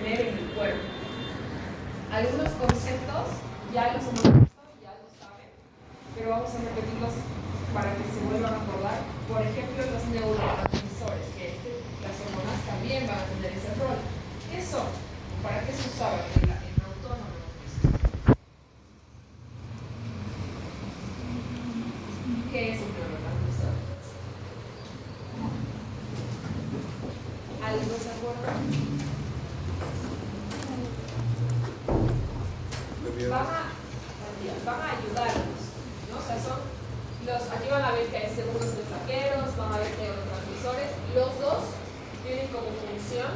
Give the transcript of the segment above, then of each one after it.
tener en el cuerpo. Algunos conceptos ya los hemos visto, ya los saben, pero vamos a repetirlos para que se vuelvan a acordar. Por ejemplo, los neurotransmisores, que las hormonas también van a tener ese rol. ¿Qué son? ¿Para qué se usaban en autónomo? ¿Qué es un neurotransmisor? ¿Algo se acuerda? Van a ayudarnos, ¿no? O sea, aquí van a ver que hay segundos mensajeros, van a ver que hay neurotransmisores. Los dos tienen como función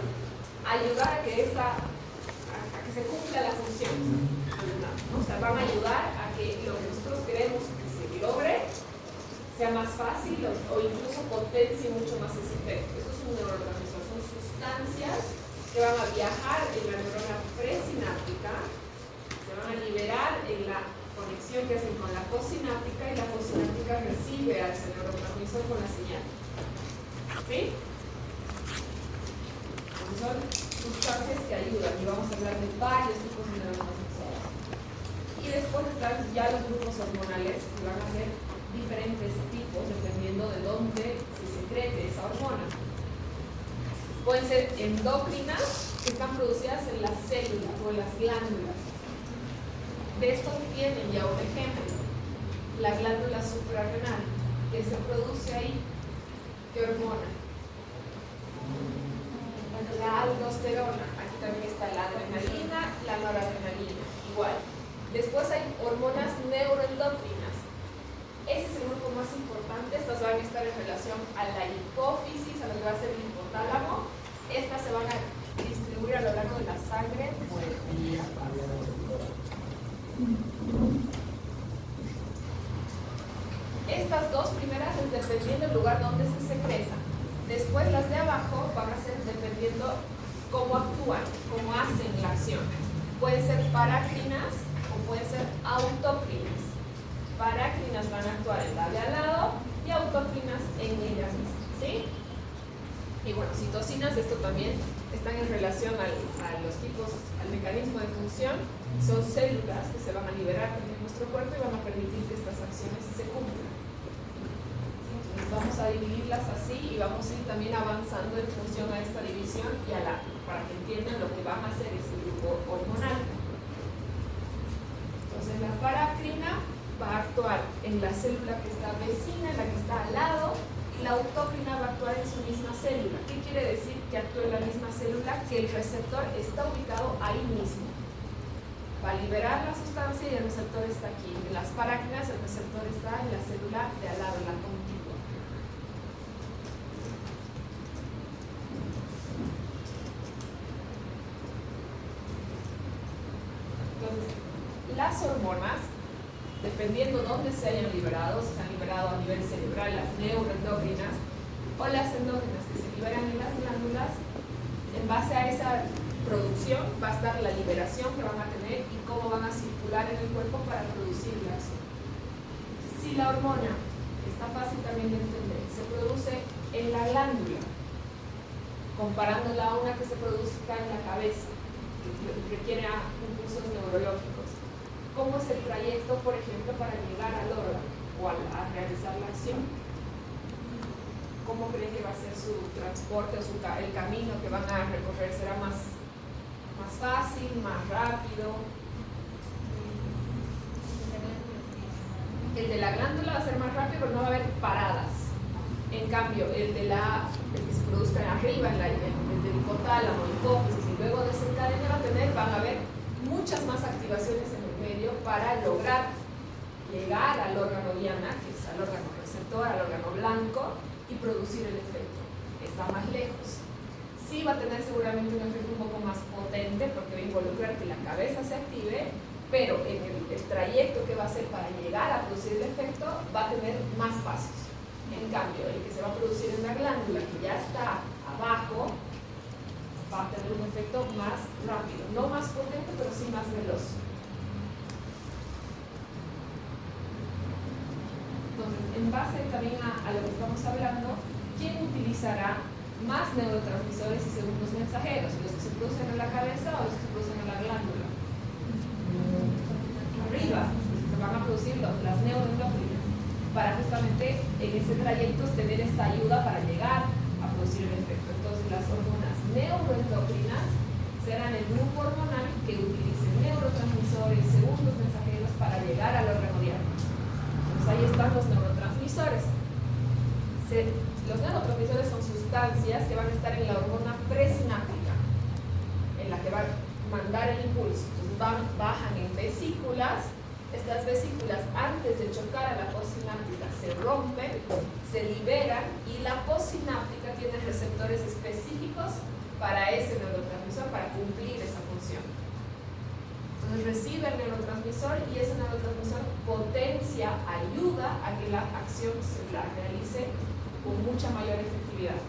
ayudar a que se cumpla la función, ¿no? O sea, van a ayudar a que lo que nosotros queremos que se logre sea más fácil o incluso potencie mucho más ese efecto. Eso es un neurotransmisor, son sustancias que van a viajar en la neurona presináptica, se van a liberar en la conexión que hacen con la postsináptica y la postsináptica recibe a ese neurotransmisor con la señal. ¿Sí? Entonces son sustancias que ayudan y vamos a hablar de varios tipos de neurotransmisores. Y después están ya los grupos hormonales que van a ser diferentes tipos dependiendo de dónde se secrete esa hormona. Pueden ser endócrinas, que están producidas en las células o en las glándulas. De esto tienen ya un ejemplo, la glándula suprarrenal, que se produce ahí. ¿Qué hormona? La aldosterona. Aquí también está la adrenalina, la noradrenalina, igual. Después hay hormonas neuroendocrinas. Ese es el grupo más importante. Estas van a estar en relación a la hipófisis, a lo que va a ser el hipotálamo. Estas se van a distribuir a lo largo de la sangre por el diáfago. Estas dos primeras es dependiendo del lugar donde se secretan. Después las de abajo van a ser dependiendo cómo actúan, cómo hacen la acción. Pueden ser parácrinas o pueden ser autócrinas. Parácrinas van a actuar en la de al lado y autócrinas en ellas mismas. ¿Sí? Y bueno, citocinas, esto también están en relación a los tipos, al mecanismo de función. Son células que se van a liberar en nuestro cuerpo y van a permitir que estas acciones se cumplan. Entonces vamos a dividirlas así y vamos a ir también avanzando en función a esta división y para que entiendan lo que van a hacer ese grupo hormonal. Entonces la parácrina va a actuar en la célula que está vecina, en la que está al lado, y la autócrina va a actuar en su misma célula. ¿Qué quiere decir que actúa en la misma célula? Que el receptor está ubicado ahí mismo. Va a liberar la sustancia y el receptor está aquí. En las parácrinas el receptor está en la célula de al lado, en la contigua. Entonces, las hormonas, dependiendo dónde se hayan liberado, si se han liberado a nivel cerebral, las neuroendocrinas, o las endócrinas que se liberan en las glándulas, en base a esa producción va a estar la liberación que van a tener y cómo van a circular en el cuerpo para producirlas. Si la hormona, está fácil también de entender, se produce en la glándula, comparándola a una que se produzca en la cabeza, que requiere impulsos neurológicos. ¿Cómo es el trayecto, por ejemplo, para llegar al órgano o a realizar la acción? ¿Cómo creen que va a ser su transporte o el camino que van a recorrer? ¿Será más fácil, más rápido? El de la glándula va a ser más rápido, pero no va a haber paradas. En cambio, el que se produzca arriba, desde el hipotálamo, hipófisis y luego desencadena van a haber muchas más activaciones en el medio para lograr llegar al órgano diana, que es al órgano receptor, al órgano blanco, y producir el efecto. Está más lejos. Sí va a tener seguramente un efecto un poco más potente porque va a involucrar que la cabeza se active, pero en el trayecto que va a hacer para llegar a producir el efecto va a tener más pasos. En cambio, el que se va a producir en la glándula, que ya está abajo, va a tener un efecto más rápido. No más potente, pero sí más veloz. Entonces, en base también a lo que estamos hablando, ¿quién utilizará más neurotransmisores y segundos mensajeros, los que se producen en la cabeza o los que se producen en la glándula. Arriba se van a producir las neuroendocrinas para justamente en ese trayecto tener esta ayuda para llegar a producir el efecto. Entonces las hormonas neuroendocrinas serán el grupo hormonal que utilice neurotransmisores, segundos mensajeros para llegar al órgano diana. Entonces ahí están los neurotransmisores. Los neurotransmisores son sustancias que van a estar en la hormona presináptica, en la que va a mandar el impulso. Entonces bajan en vesículas. Estas vesículas, antes de chocar a la postsináptica, se rompen, se liberan y la postsináptica tiene receptores específicos para ese neurotransmisor, para cumplir esa función. Entonces recibe el neurotransmisor y ese neurotransmisor potencia, ayuda a que la acción se la realice con mucha mayor efectividad.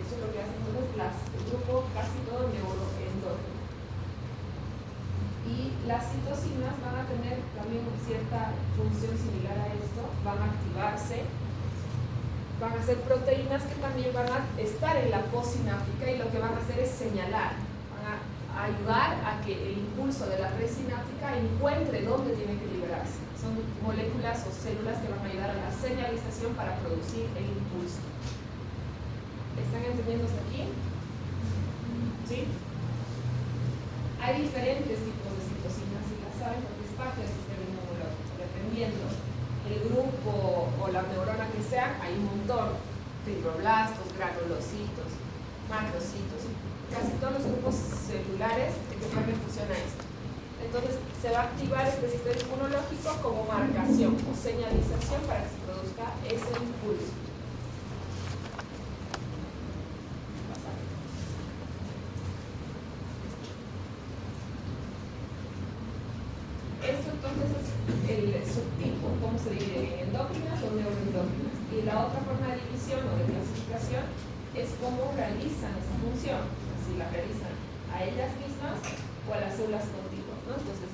Eso es lo que hace entonces el grupo casi todo neuroendócrino. Y las citocinas van a tener también cierta función similar a esto, van a activarse, van a ser proteínas que también van a estar en la postsináptica y lo que van a hacer es señalar, van a ayudar a que el impulso de la presináptica encuentre dónde tiene que liberarse. Son moléculas o células que van a ayudar a la señalización para producir el impulso. ¿Están entendiendo hasta aquí? ¿Sí? Hay diferentes tipos de citocinas, si las saben, porque es parte del sistema inmunológico. Dependiendo el grupo o la neurona que sea, hay un montón: fibroblastos, granulocitos, macrocitos, casi todos los grupos celulares que están en función a esto. Entonces se va a activar este sistema inmunológico como marcación o señalización para que se produzca ese impulso. Esto entonces es el subtipo, cómo se divide en endócrinas o neuroendócrinas. Y la otra forma de división o de clasificación es cómo realizan esa función, si la realizan a ellas mismas o a las células contiguas, ¿no? Entonces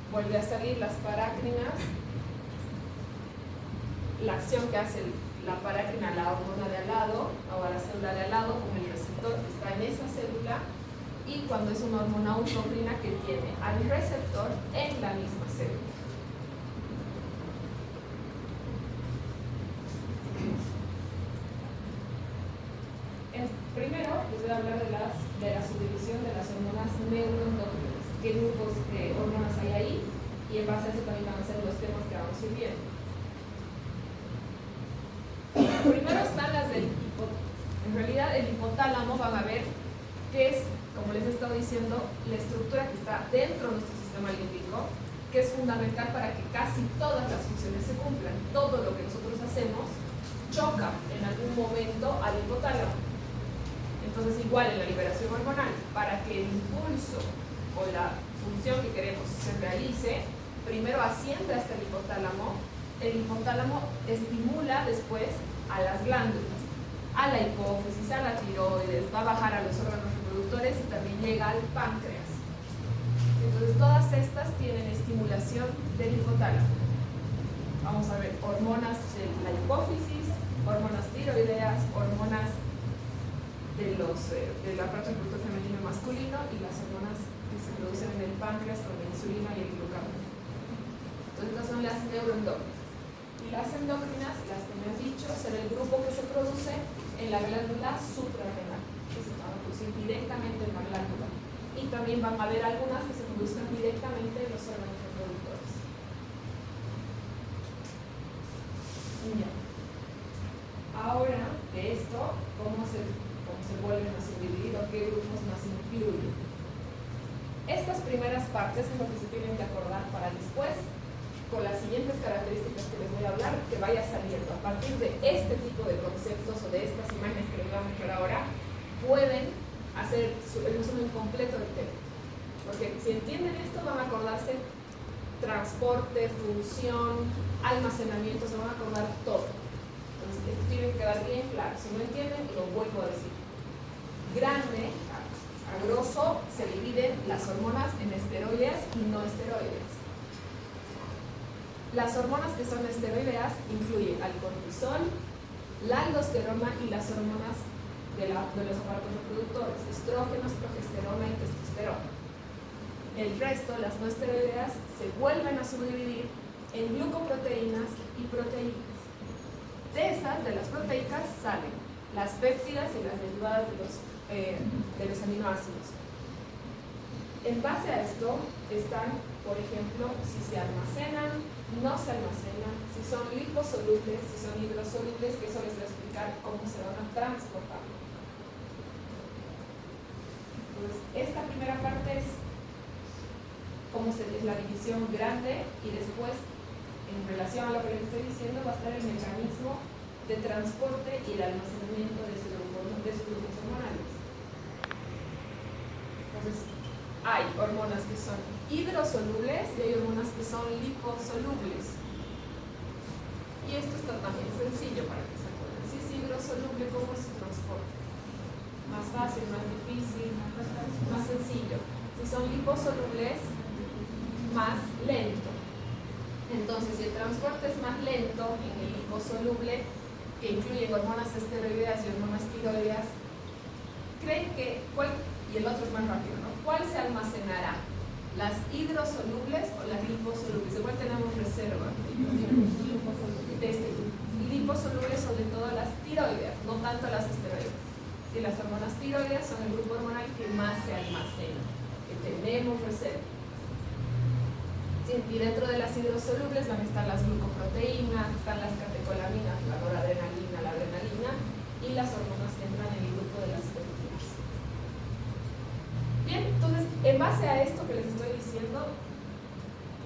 vuelve a salir las parácrinas, la acción que hace la parácrina a la hormona de al lado o a la célula de al lado con el receptor que está en esa célula, y cuando es una hormona autocrina que tiene al receptor en la misma célula. Primero les voy a hablar de la subdivisión de las hormonas neuroendócrinas, qué grupos de hormonas hay ahí, y en base a eso también van a ser los temas que vamos a ir viendo. Primero están las del en realidad el hipotálamo. Van a ver qué es, como les he estado diciendo, la estructura que está dentro de nuestro sistema límbico, que es fundamental para que casi todas las funciones se cumplan. Todo lo que nosotros hacemos choca en algún momento al hipotálamo. Entonces, igual en la liberación hormonal, para que el impulso o la función que queremos se realice, primero asciende hasta el hipotálamo estimula después a las glándulas, a la hipófisis, a la tiroides, va a bajar a los órganos reproductores y también llega al páncreas. Entonces todas estas tienen estimulación del hipotálamo. Vamos a ver hormonas de la hipófisis, hormonas tiroideas, hormonas de la parte reproductor femenino y masculino, y las hormonas que se producen en el páncreas con la insulina y el glucagón. Entonces estas son las neuroendócrinas. Y las endócrinas, las que me han dicho, será el grupo que se produce en la glándula suprarrenal, que se van a producir directamente en la glándula. Y también van a haber algunas que se produzcan directamente en los órganos reproductores. Ya. Ahora, de esto, ¿cómo se vuelven a subdividir o qué grupos más incluyen? Estas primeras partes es lo que se tienen que acordar para después, con las siguientes características que les voy a hablar, que vaya saliendo. A partir de este tipo de conceptos o de estas imágenes que les voy a mostrar ahora, pueden hacer el resumen completo del tema. Porque si entienden esto, van a acordarse transporte, función, almacenamiento, se van a acordar todo. Entonces, esto tiene que quedar bien claro. Si no entienden, lo vuelvo a decir. Grande, a grosso, se dividen las hormonas en esteroideas y no esteroideas. Las hormonas que son esteroideas incluyen al cortisol, la aldosterona y las hormonas de los aparatos reproductores: estrógenos, progesterona y testosterona. El resto, las no esteroideas, se vuelven a subdividir en glucoproteínas y proteínas. De esas, de las proteicas, salen las péptidas y las derivadas de los aminoácidos. En base a esto están, por ejemplo, si se almacenan, no se almacenan, si son liposolubles, si son hidrosolubles, que eso les voy a explicar cómo se van a transportar. Entonces, esta primera parte es la división grande, y después, en relación a lo que les estoy diciendo, va a estar el mecanismo de transporte y el almacenamiento de sus grupos hormonales. Entonces, hay hormonas que son hidrosolubles y hay hormonas que son liposolubles. Y esto está también sencillo para que se acuerden. Si es hidrosoluble, ¿cómo es su transporte? Más fácil, más difícil, más sencillo. Si son liposolubles, más lento. Entonces, si el transporte es más lento en el liposoluble, que incluye hormonas esteroideas y hormonas tiroideas, creen que y el otro es más rápido, ¿no? ¿Cuál se almacenará? ¿Las hidrosolubles o las liposolubles? Igual tenemos reserva de este grupo. Liposolubles, sobre todo las tiroideas, no tanto las esteroideas. Si las hormonas tiroideas son el grupo hormonal que más se almacena, que tenemos reserva. Y dentro de las hidrosolubles van a estar las glucoproteínas, están las catecolaminas, la noradrenalina, la adrenalina, y las hormonas que entran en el grupo de las péptidas. Bien, entonces, en base a esto que les estoy diciendo,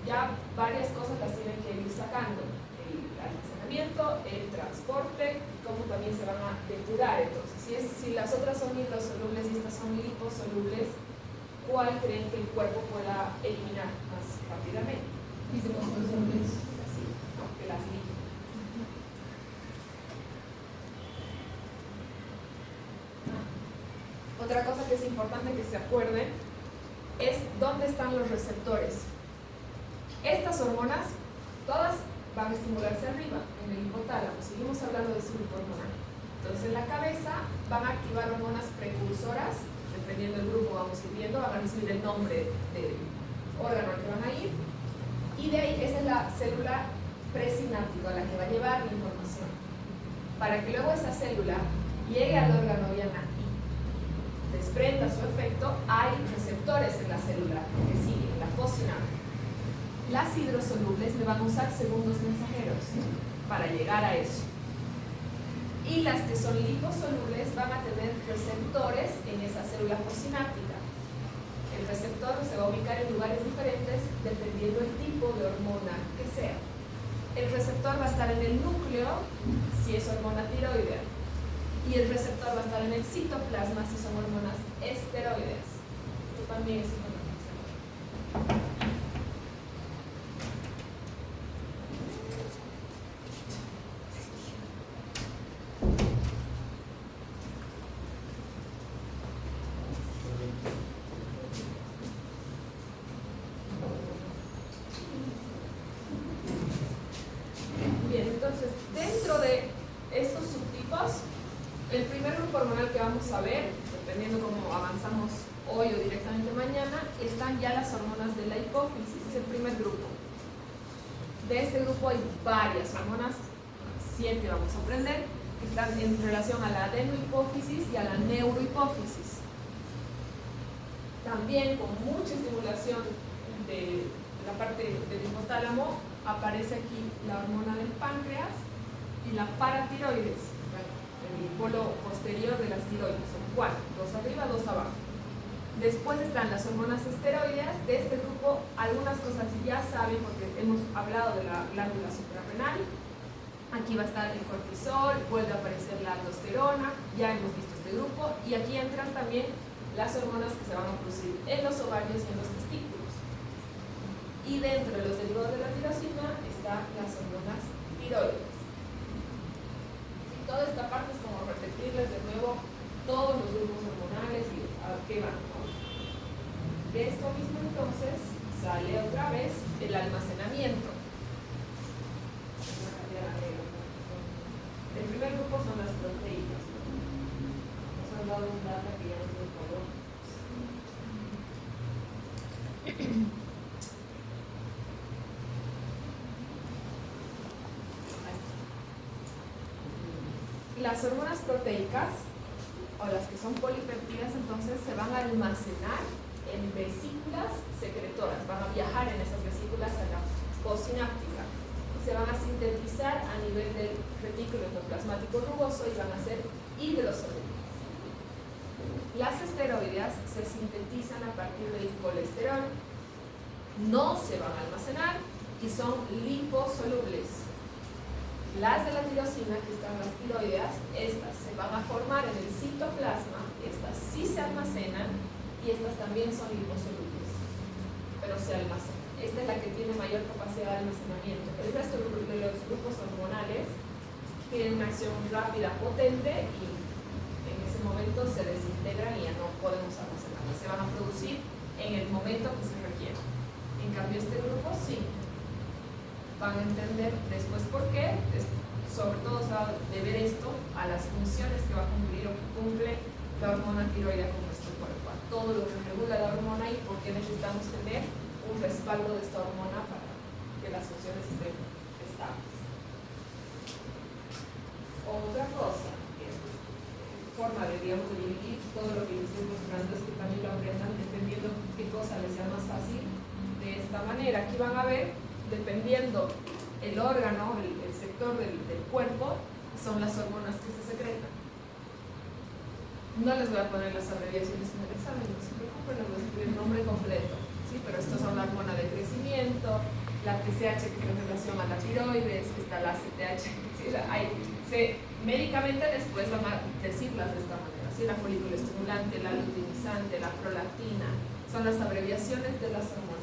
ya varias cosas las tienen que ir sacando: el almacenamiento, el transporte, cómo también se van a depurar. Entonces, si las otras son hidrosolubles y estas son liposolubles, ¿cuál creen que el cuerpo pueda eliminar más rápidamente? Así, ¿no? Que las lipo. Otra cosa que es importante que se acuerden es dónde están los receptores. Estas hormonas, todas van a estimularse arriba, en el hipotálamo. Seguimos hablando de su grupo hormonal. Entonces, en la cabeza van a activar hormonas precursoras. Dependiendo del grupo, vamos a ir viendo, van a recibir el nombre del órgano al que van a ir, y de ahí esa es la célula presináptica, la que va a llevar la información. Para que luego esa célula llegue al órgano diana y desprenda su efecto, hay receptores en la célula que siguen, la postsináptica. Las hidrosolubles le van a usar segundos mensajeros para llegar a eso. Y las que son liposolubles van a tener receptores en esa célula postsináptica. El receptor se va a ubicar en lugares diferentes dependiendo del tipo de hormona que sea. El receptor va a estar en el núcleo si es hormona tiroidea, y el receptor va a estar en el citoplasma si son hormonas esteroideas. Esto también es importante. A ver, dependiendo cómo avanzamos hoy o directamente mañana, están ya las hormonas de la hipófisis. Es el primer grupo. De este grupo hay varias hormonas, 7 vamos a aprender, que están en relación a la adenohipófisis y a la neurohipófisis. También, con mucha estimulación de la parte del hipotálamo, aparece aquí la hormona del páncreas y la paratiroides, el polo posterior de las tiroides. Son 4, 2 arriba, 2 abajo. Después están las hormonas esteroideas. De este grupo, algunas cosas ya saben porque hemos hablado de la glándula suprarrenal. Aquí va a estar el cortisol, vuelve a aparecer la aldosterona, ya hemos visto este grupo. Y aquí entran también las hormonas que se van a producir en los ovarios y en los testículos. Y dentro de los derivados de la tirosina están las hormonas tiroides. Toda esta parte es como repetirles de nuevo todos los grupos hormonales y a qué van. De esto mismo, entonces, sale otra vez el almacenamiento. El primer grupo son las proteínas. Vamos a dado un data que ya no tiene color. Las hormonas proteicas, o las que son polipeptidas, entonces se van a almacenar en vesículas secretoras, van a viajar en esas vesículas a la postsináptica y se van a sintetizar a nivel del retículo endoplasmático rugoso y van a ser hidrosolubles. Las esteroideas se sintetizan a partir del colesterol, no se van a almacenar y son liposolubles. Las de la tirosina, que están las tiroideas, estas se van a formar en el citoplasma, estas sí se almacenan y estas también son liposolubles, pero se almacenan. Esta es la que tiene mayor capacidad de almacenamiento. El resto de los grupos hormonales tienen una acción rápida, potente y en ese momento se desintegran y ya no podemos almacenarlas. Se van a producir en el momento que se requiere. En cambio, este grupo sí. Van a entender después por qué, sobre todo se va a deber esto a las funciones que va a cumplir o que cumple la hormona tiroidea con nuestro cuerpo, a todo lo que regula la hormona y por qué necesitamos tener un respaldo de esta hormona para que las funciones estén estables. Otra cosa, forma de, digamos, de dividir todo lo que les estoy mostrando es que también lo aprendan entendiendo qué cosa les sea más fácil de esta manera. Aquí van a ver, dependiendo el órgano, el sector del cuerpo, son las hormonas que se secretan. No les voy a poner las abreviaciones en el examen, no se preocupen, les voy a escribir el nombre completo, ¿sí? Pero estas son la hormona de crecimiento, la TSH que está en relación a la tiroides, está la CTH, ¿sí? Médicamente después van a decirlas de esta manera, ¿sí? La folículo estimulante, la luteinizante, la prolactina, son las abreviaciones de las hormonas.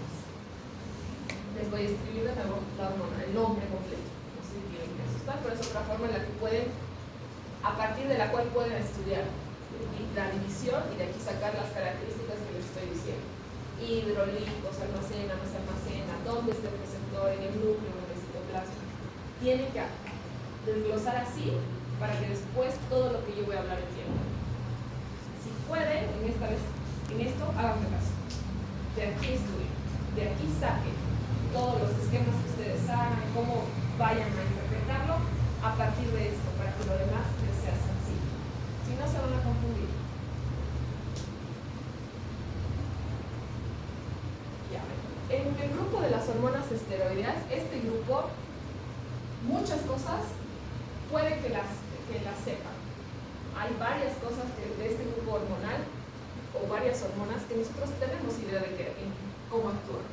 Les voy a escribir de nuevo la hormona, el nombre completo. No sé si tienen que asustar, pero es otra forma en la que pueden, a partir de la cual pueden estudiar la división y de aquí sacar las características que les estoy diciendo. Hidrolipos, almacena, no se almacena, dónde está el receptor, en el núcleo, en el citoplasma. Tienen que desglosar así para que después todo lo que yo voy a hablar entiendan. Si pueden, en esto, háganme caso. De aquí estudien, de aquí saquen todos los esquemas que ustedes hagan, cómo vayan a interpretarlo a partir de esto, para que lo demás les sea sencillo. Si no, se van a confundir. Ya. En el grupo de las hormonas esteroideas, este grupo, muchas cosas puede que las sepan. Hay varias cosas de este grupo hormonal o varias hormonas que nosotros tenemos idea de cómo actúan.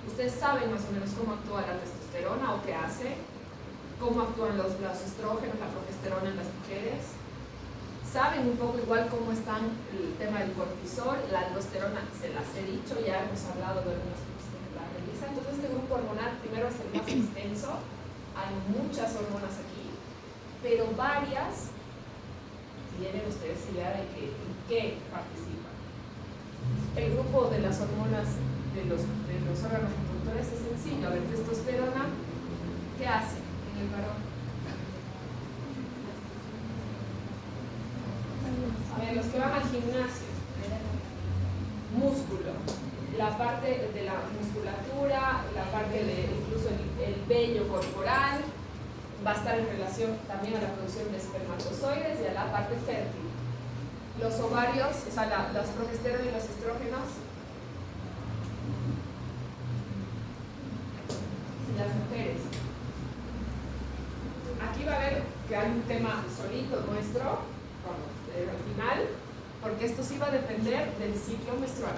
Ustedes saben más o menos cómo actúa la testosterona o qué hace, cómo actúan los estrógenos, la progesterona en las mujeres. Saben un poco igual cómo están el tema del cortisol, la aldosterona, se las he dicho, ya hemos hablado de algunos tipos que la realizan. Entonces este grupo hormonal primero es el más extenso, hay muchas hormonas aquí, pero varias tienen ustedes idea de en qué participan. El grupo de las hormonas de los órganos reproductores es sencillo. A ver, testosterona, ¿qué hace en el varón? A ver, los que van al gimnasio, músculo, la parte de la musculatura, la parte de incluso el vello corporal, va a estar en relación también a la producción de espermatozoides y a la parte fértil. Los ovarios, o sea, las progesteronas y los estrógenos, las mujeres. Aquí va a ver que hay un tema solito nuestro, al final, porque esto sí va a depender del ciclo menstrual.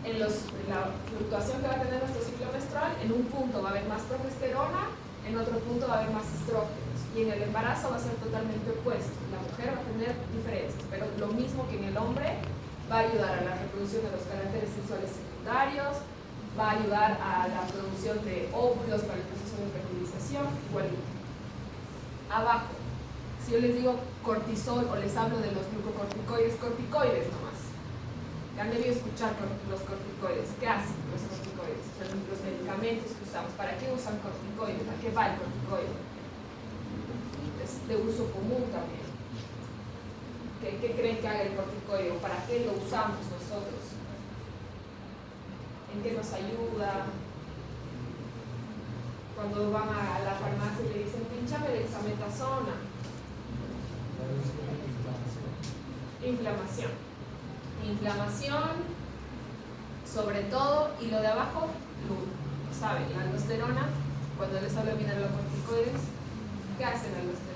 En la fluctuación que va a tener nuestro ciclo menstrual, en un punto va a haber más progesterona, en otro punto va a haber más estrógenos. Y en el embarazo va a ser totalmente opuesto. La mujer va a tener diferencias, pero lo mismo que en el hombre, va a ayudar a la reproducción de los caracteres sexuales secundarios, va a ayudar a la producción de óvulos para el proceso de fertilización, igualito. Abajo, si yo les digo cortisol o les hablo de los glucocorticoides, corticoides nomás. Ya han debido escuchar los corticoides. ¿Qué hacen los corticoides? O sea, los medicamentos que usamos. ¿Para qué usan corticoides? ¿A qué va el corticoide? Es de uso común también. ¿Qué creen que haga el corticoide? ¿O para qué lo usamos nosotros? ¿En qué nos ayuda? Cuando van a la farmacia y le dicen, pinchame dexametasona. Inflamación. Inflamación, sobre todo, y lo de abajo, ¿saben? La aldosterona, cuando les hablo de mineralocorticoides, ¿qué hace la aldosterona?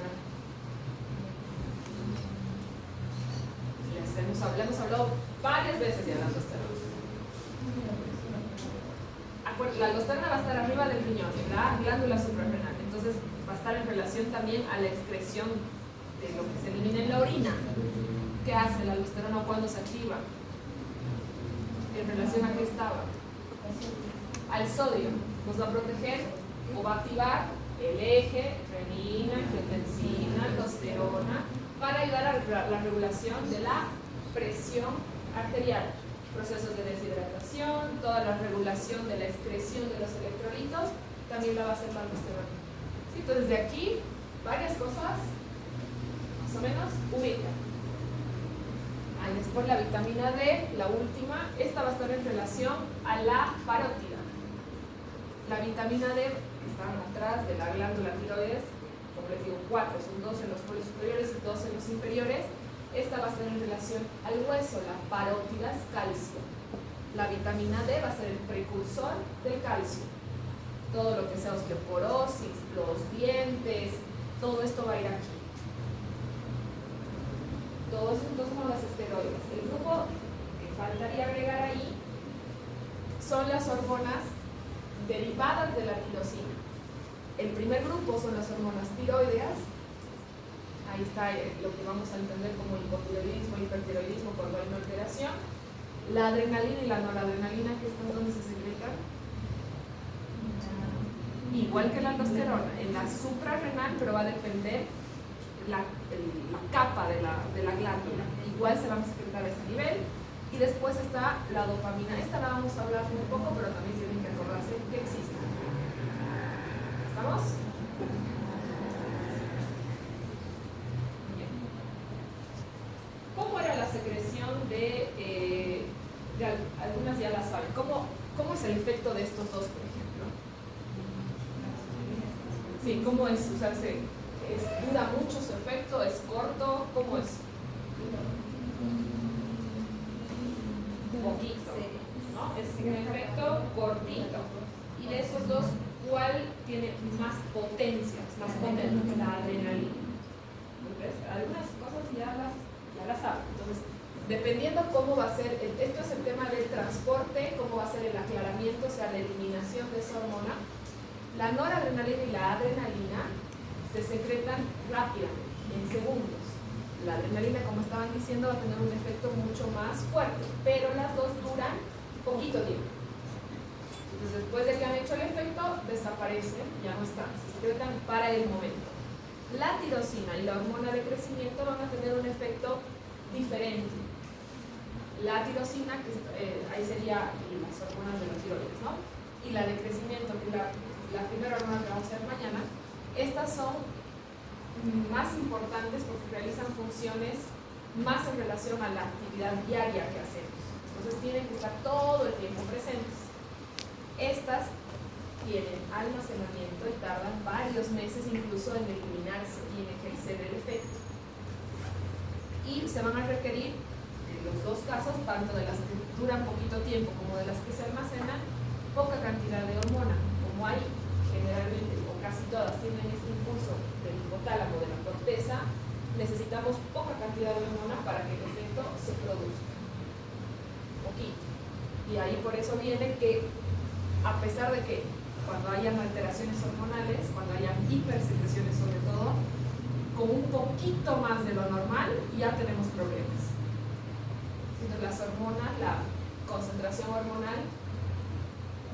Hemos hablado varias veces de la aldosterona. La aldosterona va a estar arriba del riñón, en la glándula suprarrenal, entonces va a estar en relación también a la excreción de lo que se elimina en la orina. ¿Qué hace la aldosterona cuando se activa? ¿En relación a qué estaba? Al sodio. Nos va a proteger o va a activar el eje, renina, angiotensina, aldosterona, para ayudar a la regulación de la presión arterial, procesos de deshidratación, toda la regulación de la excreción de los electrolitos, también la va a hacer la aldosterona. ¿Sí? Entonces de aquí, varias cosas, más o menos, ubica. Ahí después la vitamina D, la última, esta va a estar en relación a la parótida. La vitamina D, que está atrás de la glándula tiroides, como les digo, 4, son 2 en los polos superiores y 2 en los inferiores. Esta va a estar en relación al hueso, la parótida es calcio. La vitamina D va a ser el precursor del calcio. Todo lo que sea osteoporosis, los dientes, todo esto va a ir aquí. Todos estos son los esteroides. El grupo que faltaría agregar ahí son las hormonas derivadas de la tirosina. El primer grupo son las hormonas tiroideas. Ahí está lo que vamos a entender como hipotiroidismo, hipertiroidismo cuando hay una alteración. La adrenalina y la noradrenalina, que están donde se secretan, igual que la aldosterona, en la suprarrenal, pero va a depender la capa de la glándula. Igual se van a secretar a ese nivel. Y después está la dopamina. Esta la vamos a hablar muy poco, pero también tienen que acordarse que existe. ¿Estamos? Bien. ¿Cómo era la secreción de algunas ya la saben? ¿Cómo es el efecto de estos dos, por ejemplo? Sí, ¿cómo es usarse? ¿Dura mucho su efecto? ¿Es corto? ¿Cómo es? Poquito, ¿no? Es un efecto cortito. Y de esos dos, ¿cuál tiene más potencia? Es más potente, la adrenalina. ¿Ves? Algunas cosas ya las saben. Entonces, dependiendo cómo va a ser, esto es el tema del transporte, cómo va a ser el aclaramiento, o sea, la eliminación de esa hormona. La noradrenalina y la adrenalina se secretan rápidamente, en segundos. La adrenalina, como estaban diciendo, va a tener un efecto mucho más fuerte, pero las dos duran poquito tiempo. Entonces, después de que han hecho el efecto, desaparecen, ya no están, se secretan para el momento. La tirosina y la hormona de crecimiento van a tener un efecto diferente. La tirosina, que ahí sería las hormonas de la tiroides, ¿no? Y la de crecimiento, que es la primera hormona que vamos a ver mañana. Estas son más importantes porque realizan funciones más en relación a la actividad diaria que hacemos. Entonces tienen que estar todo el tiempo presentes. Estas tienen almacenamiento y tardan varios meses incluso en eliminarse y en ejercer el efecto. Y se van a requerir, en los dos casos, tanto de las que duran poquito tiempo como de las que se almacenan, poca cantidad de hormona. Como hay generalmente, o casi todas, tienen este impulso del hipotálamo, de la corteza, necesitamos poca cantidad de hormona para que el efecto se produzca. Poquito. Y ahí por eso viene que, a pesar de que cuando hayan alteraciones hormonales, cuando hayan hipersecreciones sobre todo, con un poquito más de lo normal ya tenemos problemas. Entonces las hormonas, la concentración hormonal,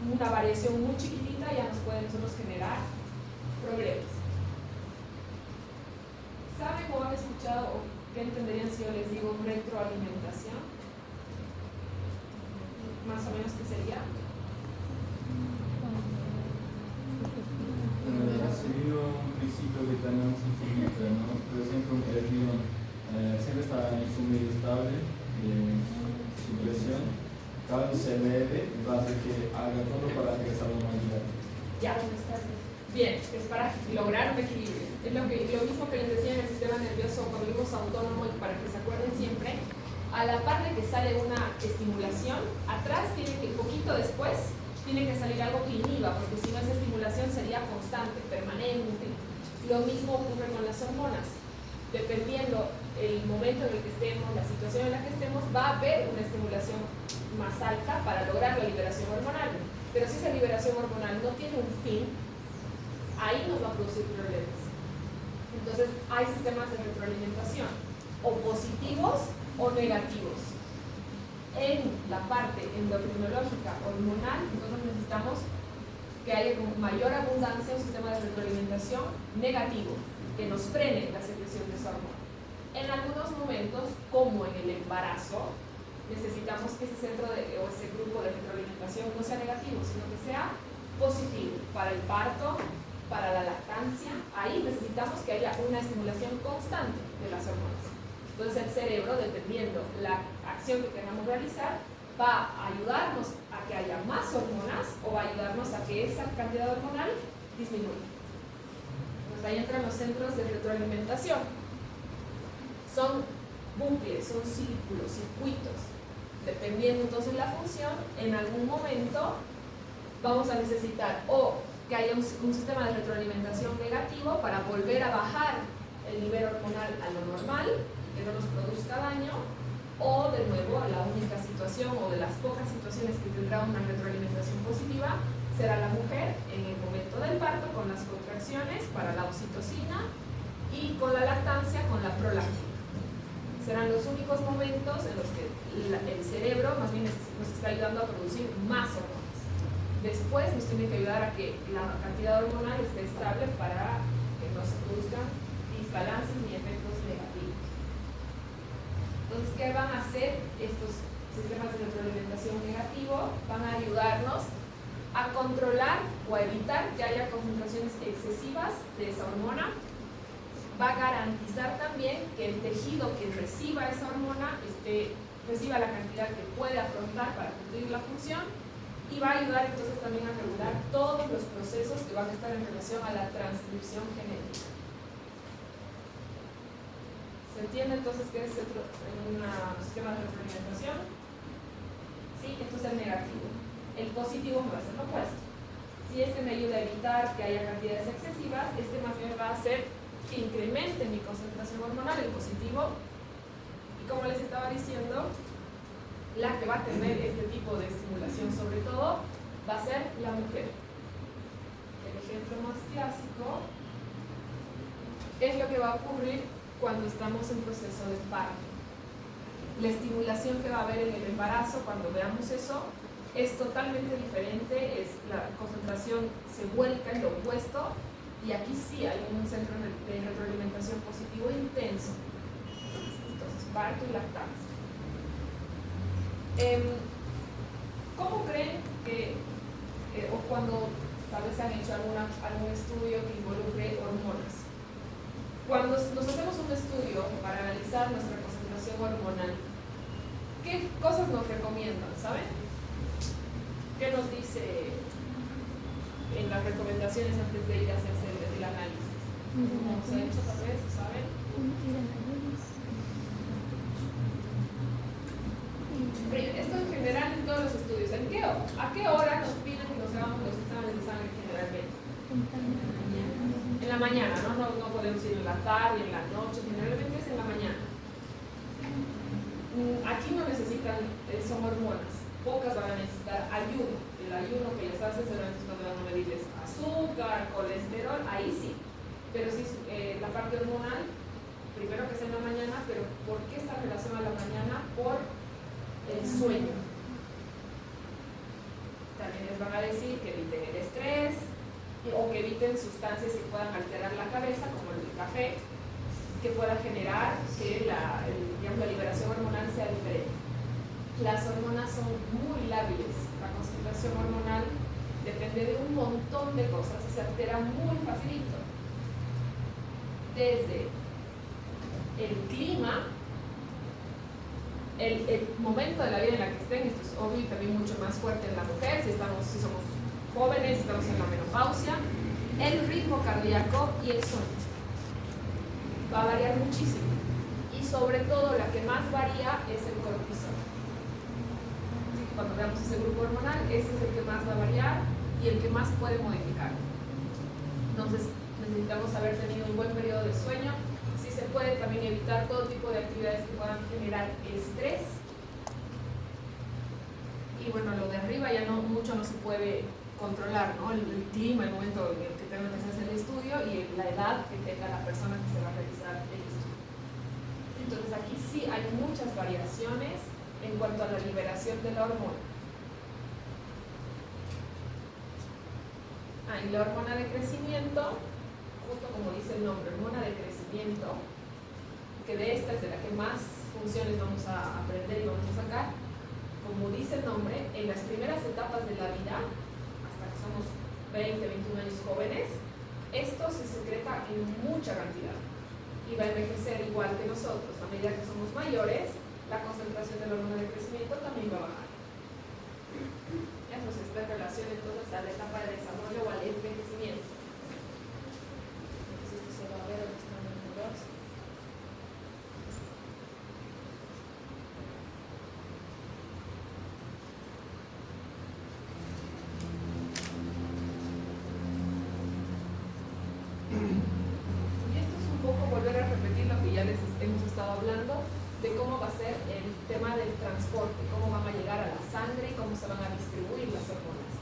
una variación muy chiquitita ya nos puede nosotros generar problemas. ¿Saben o han escuchado o qué entenderían si yo les digo retroalimentación? Más o menos, ¿qué sería? Seguido un principio que tenemos infinito, ¿no? Por ejemplo, el riñón siempre está acelere, va a hacer que haga todo para que esa normalidad. Ya, ¿dónde estás? Bien, es para lograr un equilibrio. Es lo mismo que les decía en el sistema nervioso cuando vimos autónomo, y para que se acuerden siempre, a la par de que sale una estimulación, atrás tiene que, poquito después, tiene que salir algo que inhiba, porque si no esa estimulación sería constante, permanente. Lo mismo ocurre con las hormonas. Dependiendo el momento en el que estemos, la situación en la que estemos, va a haber una estimulación más alta para lograr la liberación hormonal. Pero si esa liberación hormonal no tiene un fin, ahí nos va a producir problemas. Entonces hay sistemas de retroalimentación, o positivos o negativos. En la parte endocrinológica hormonal, nosotros necesitamos que haya con mayor abundancia un sistema de retroalimentación negativo, que nos frene la secreción de esa hormona. En algunos momentos, como en el embarazo, necesitamos que ese centro o ese grupo de retroalimentación no sea negativo, sino que sea positivo para el parto, para la lactancia. Ahí necesitamos que haya una estimulación constante de las hormonas. Entonces el cerebro, dependiendo la acción que queramos realizar, va a ayudarnos a que haya más hormonas o va a ayudarnos a que esa cantidad hormonal disminuya. Entonces ahí entran los centros de retroalimentación. Son bucles, son círculos, circuitos. Dependiendo entonces la función, en algún momento vamos a necesitar o que haya un sistema de retroalimentación negativo para volver a bajar el nivel hormonal a lo normal, que no nos produzca daño, o de nuevo la única situación o de las pocas situaciones que tendrá una retroalimentación positiva será la mujer en el momento del parto con las contracciones para la oxitocina y con la lactancia con la prolactina. Serán los únicos momentos en los que el cerebro más bien nos está ayudando a producir más hormonas. Después nos tiene que ayudar a que la cantidad hormonal esté estable para que no se produzcan desbalances ni efectos negativos. Entonces, ¿qué van a hacer estos sistemas de retroalimentación negativo? Van a ayudarnos a controlar o a evitar que haya concentraciones excesivas de esa hormona. Va a garantizar también que el tejido que reciba esa hormona reciba la cantidad que puede afrontar para cumplir la función, y va a ayudar entonces también a regular todos los procesos que van a estar en relación a la transcripción genética. ¿Se entiende entonces qué es un sistema de retroalimentación? Sí, esto es el negativo. El positivo va a ser lo opuesto. Si este me ayuda a evitar que haya cantidades excesivas, este más bien va a hacer que incremente mi concentración hormonal, el positivo. Y como les estaba diciendo, la que va a tener este tipo de estimulación sobre todo va a ser la mujer. El ejemplo más clásico es lo que va a ocurrir cuando estamos en proceso de parto. La estimulación que va a haber en el embarazo, cuando veamos eso, es totalmente diferente, la concentración se vuelca en lo opuesto, y aquí sí hay un centro de retroalimentación positivo intenso. Entonces, parto y lactancia. ¿Cómo creen que, o cuando tal vez han hecho algún estudio que involucre hormonas? Cuando nos hacemos un estudio para analizar nuestra concentración hormonal, ¿qué cosas nos recomiendan? ¿Saben? ¿Qué nos dice en las recomendaciones antes de ir a hacerse el análisis? ¿Cómo se ha hecho tal vez? ¿Saben? Esto en general en todos los estudios. ¿A qué hora nos piden que nos hagamos los exámenes de sangre generalmente? En la mañana, ¿no? No podemos ir en la tarde, en la noche, generalmente es en la mañana. Aquí no necesitan, son hormonas. Pocas van a necesitar ayuno. El ayuno que les hacen seguramente cuando van a medirles azúcar, colesterol, ahí sí. Pero si la parte hormonal, primero que sea en la mañana, pero ¿por qué esta relación a la mañana? Por el sueño. También les van a decir que eviten el estrés o que eviten sustancias que puedan alterar la cabeza, como el café, que pueda generar que la liberación hormonal sea diferente. Las hormonas son muy lábiles. La concentración hormonal depende de un montón de cosas y se altera muy facilito. Desde el clima, el momento de la vida en la que estén, esto es obvio y también mucho más fuerte en la mujer, si somos jóvenes, estamos en la menopausia, el ritmo cardíaco y el sueño. Va a variar muchísimo. Y sobre todo la que más varía es el cortisol. Así que cuando veamos ese grupo hormonal, ese es el que más va a variar y el que más puede modificar. Entonces necesitamos haber tenido un buen periodo de sueño. Si se puede también evitar todo tipo de actividades que puedan generar estrés. Y bueno, lo de arriba ya no mucho no se puede controlar, ¿no? El clima, el momento en el que tengan que hacerse el estudio y la edad que tenga la persona que se va a realizar el estudio. Entonces aquí sí hay muchas variaciones en cuanto a la liberación de la hormona. Y la hormona de crecimiento, justo como dice el nombre, hormona de crecimiento, que de esta es de la que más funciones vamos a aprender y vamos a sacar. Como dice el nombre, en las primeras etapas de la vida, hasta que somos 20, 21 años jóvenes, esto se secreta en mucha cantidad y va a envejecer igual que nosotros. A medida que somos mayores, la concentración de la hormona de crecimiento también va a bajar. Eso se está en relación entonces a la etapa de desarrollo o al envejecimiento. Entonces esto se va a ver donde están los números. Y esto es un poco volver a repetir lo que ya les hemos estado hablando de cómo va a ser el tema del transporte, cómo van a llegar a la sangre y cómo se van a distribuir las hormonas.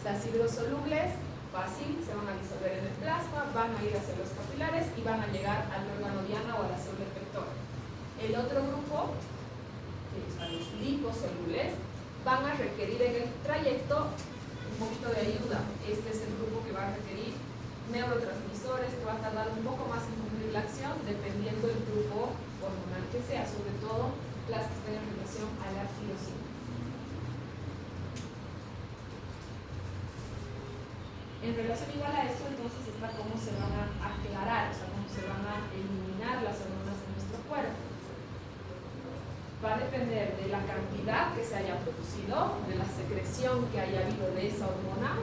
Las hidrosolubles, fácil, se van a disolver en el plasma, van a ir hacia los capilares y van a llegar al órgano diana o a la célula efectora. El otro grupo, que son los liposolubles, van a requerir en el trayecto un poquito de ayuda. Este es el grupo que va a requerir neurotransmisores, que va a tardar un poco más en cumplir la acción, dependiendo del grupo hormonal que sea, sobre todo las que estén en relación a la tirosina. En relación igual a esto, entonces está cómo se van a aclarar, o sea, cómo se van a eliminar las hormonas de nuestro cuerpo. Va a depender de la cantidad que se haya producido, de la secreción que haya habido de esa hormona,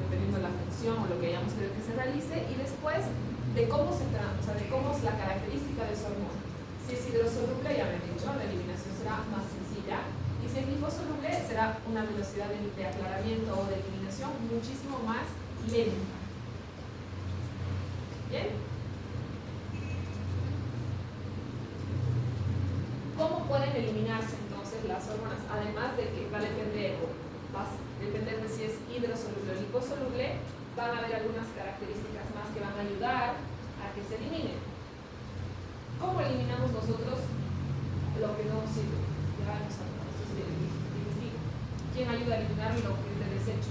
dependiendo de la función o lo que hayamos querido que se realice, y después de cómo de cómo es la característica de esa hormona. Si es hidrosoluble, ya me he dicho, la eliminación será más sencilla, y si es liposoluble, será una velocidad de aclaramiento o de eliminación muchísimo más lenta. ¿Bien? ¿Cómo pueden eliminarse entonces las hormonas? Además de que va a depender de si es hidrosoluble o liposoluble, van a haber algunas características más que van a ayudar a que se eliminen. ¿Cómo eliminamos nosotros lo que no sirve? Ya hemos hablado, esto es bien. ¿Quién ayuda a eliminar lo que es de desecho?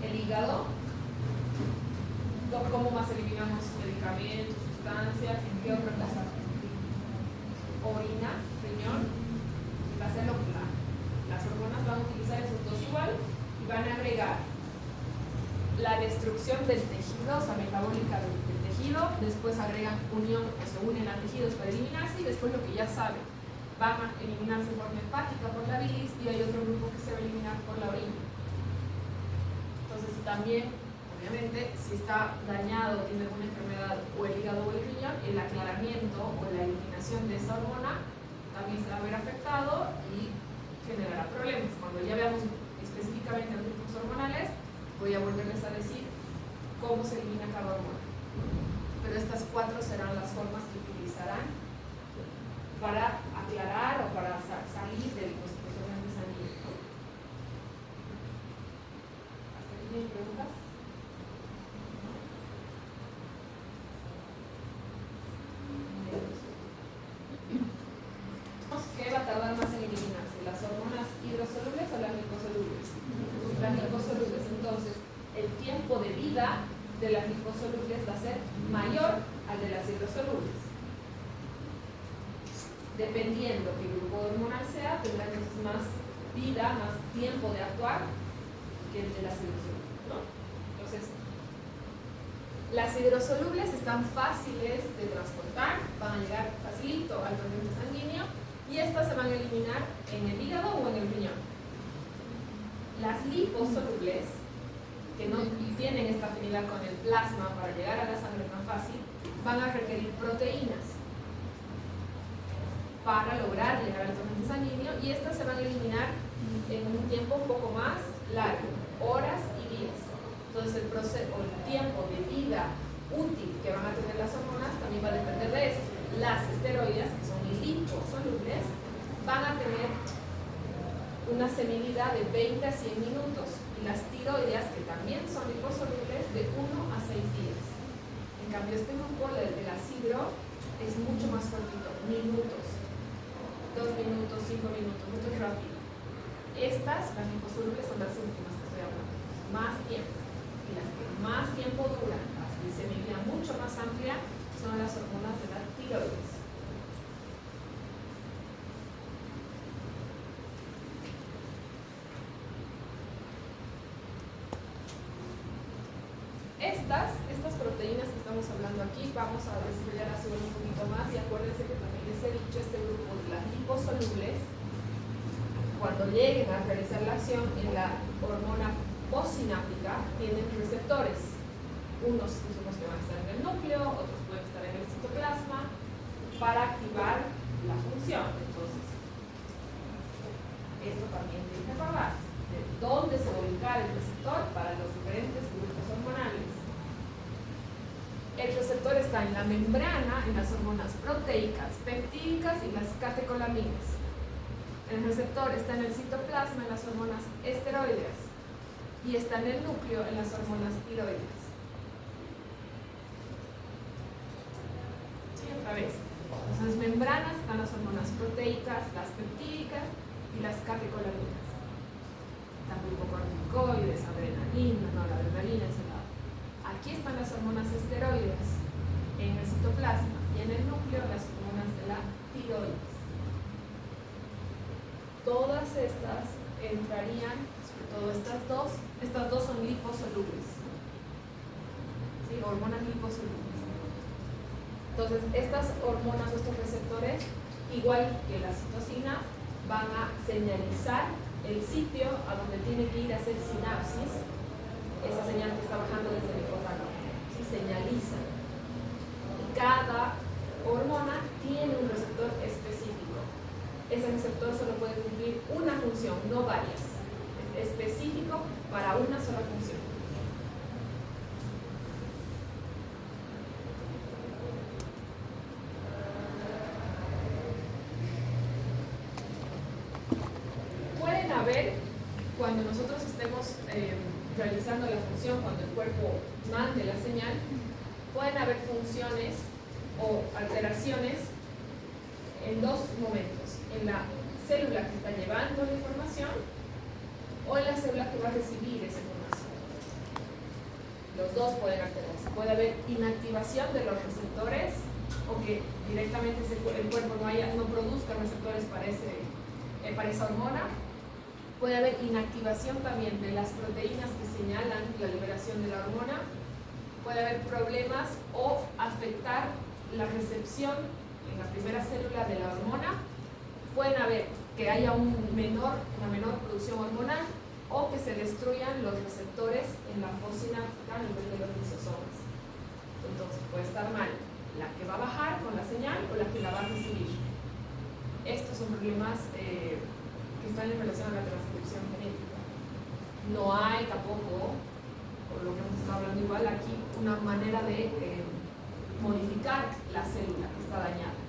El hígado. ¿Cómo más eliminamos medicamentos, sustancias? ¿En qué otra cosa? Orina, riñón. Va a ser las hormonas van a utilizar esos dos igual y van a agregar la destrucción del tejido, o sea, metabólica del tejido, después agregan unión, o se unen a tejidos para eliminarse, y después lo que ya saben, van a eliminarse de forma hepática por la bilis, y hay otro grupo que se va a eliminar por la orina. Entonces también, obviamente, si está dañado, tiene alguna enfermedad o el hígado o el riñón, el aclaramiento o la eliminación de esa hormona también se va a ver afectado y generará problemas. Cuando ya veamos específicamente los grupos hormonales, voy a volverles a decir cómo se elimina cada hormona. Pero estas 4 serán las formas que utilizarán para aclarar o para salir de nuestros órganos sanguíneos. ¿Hasta aquí hay preguntas? ¿Qué va a tardar más en eliminarse? ¿Las hormonas hidrosolubles o las liposolubles? Las liposolubles. Entonces, el tiempo de vida de las liposolubles va a ser mayor al de las hidrosolubles. Dependiendo qué grupo hormonal sea, tendrá entonces más vida, más tiempo de actuar que el de las hidrosolubles, ¿no? Entonces, Las hidrosolubles están fáciles de transportar, van a llegar facilito al torrente sanguíneo y estas se van a eliminar en el hígado o en el riñón. Las liposolubles, que no tienen esta afinidad con el plasma para llegar a la sangre tan fácil, van a requerir proteínas para lograr llegar al torrente sanguíneo y estas se van a eliminar en un tiempo un poco más largo, horas y días. Entonces el proceso, o el tiempo de vida útil que van a tener las hormonas también va a depender de esto. Las esteroides, que son liposolubles, van a tener una semividad de 20 a 100 minutos y las tiroideas, que también son liposolubles, de 1 a 6 días. En cambio, este grupo, el de la sidro, es mucho más cortito, minutos, 2 minutos, 5 minutos, mucho rápido. Estas, las liposolubles, son las últimas que estoy hablando, más tiempo. Y las que más tiempo duran, las de semividad mucho más amplia, son las hormonas de la tiroides. Estas proteínas que estamos hablando aquí, vamos a desarrollarlas un poquito más y acuérdense que también les he dicho este grupo de las liposolubles, cuando lleguen a realizar la acción en la hormona postsináptica, tienen receptores. Unos son los que van a estar en el núcleo, otros pueden estar en el citoplasma, para activar la función. Entonces, esto también tiene que acabar. De dónde se va a ubicar el receptor para los diferentes grupos hormonales. El receptor está en la membrana, en las hormonas proteicas, peptídicas y las catecolaminas. El receptor está en el citoplasma, en las hormonas esteroideas, y está en el núcleo, en las hormonas tiroides. Sí, otra vez. Entonces, membranas están las hormonas proteicas, las peptídicas y las catecolaminas. Está glucocorticoides, adrenalina, noradrenalina, etc. Aquí están las hormonas esteroides en el citoplasma y en el núcleo las hormonas de la tiroides. Todas estas entrarían, sobre todo estas dos son liposolubles. ¿Sí? Hormonas liposolubles. Entonces, estas hormonas o estos receptores, igual que las citocinas, van a señalizar el sitio a donde tiene que ir a hacer sinapsis, esa señal que está bajando desde el hipotálamo, ¿sí? Señaliza. Y cada hormona tiene un receptor específico. Ese receptor solo puede cumplir una función, no varias. Es específico para una sola función. Pueden haber, cuando nosotros estemos realizando la función, cuando el cuerpo mande la señal, pueden haber funciones o alteraciones en dos momentos: en la célula que está llevando la información o en la célula que va a recibir esa información. Los dos pueden alterarse. Puede haber inactivación de los receptores o que directamente el cuerpo no produzca receptores para esa hormona. Puede haber inactivación también de las proteínas que señalan la liberación de la hormona. Puede haber problemas o afectar la recepción en la primera célula de la hormona. Pueden haber que haya una menor producción hormonal o que se destruyan los receptores en la postsináptica a nivel de los lisosomas. Entonces puede estar mal la que va a bajar con la señal o la que la va a recibir. Estos son problemas que están en relación a la transcripción genética. No hay tampoco, por lo que hemos estado hablando igual aquí, una manera de modificar la célula que está dañada.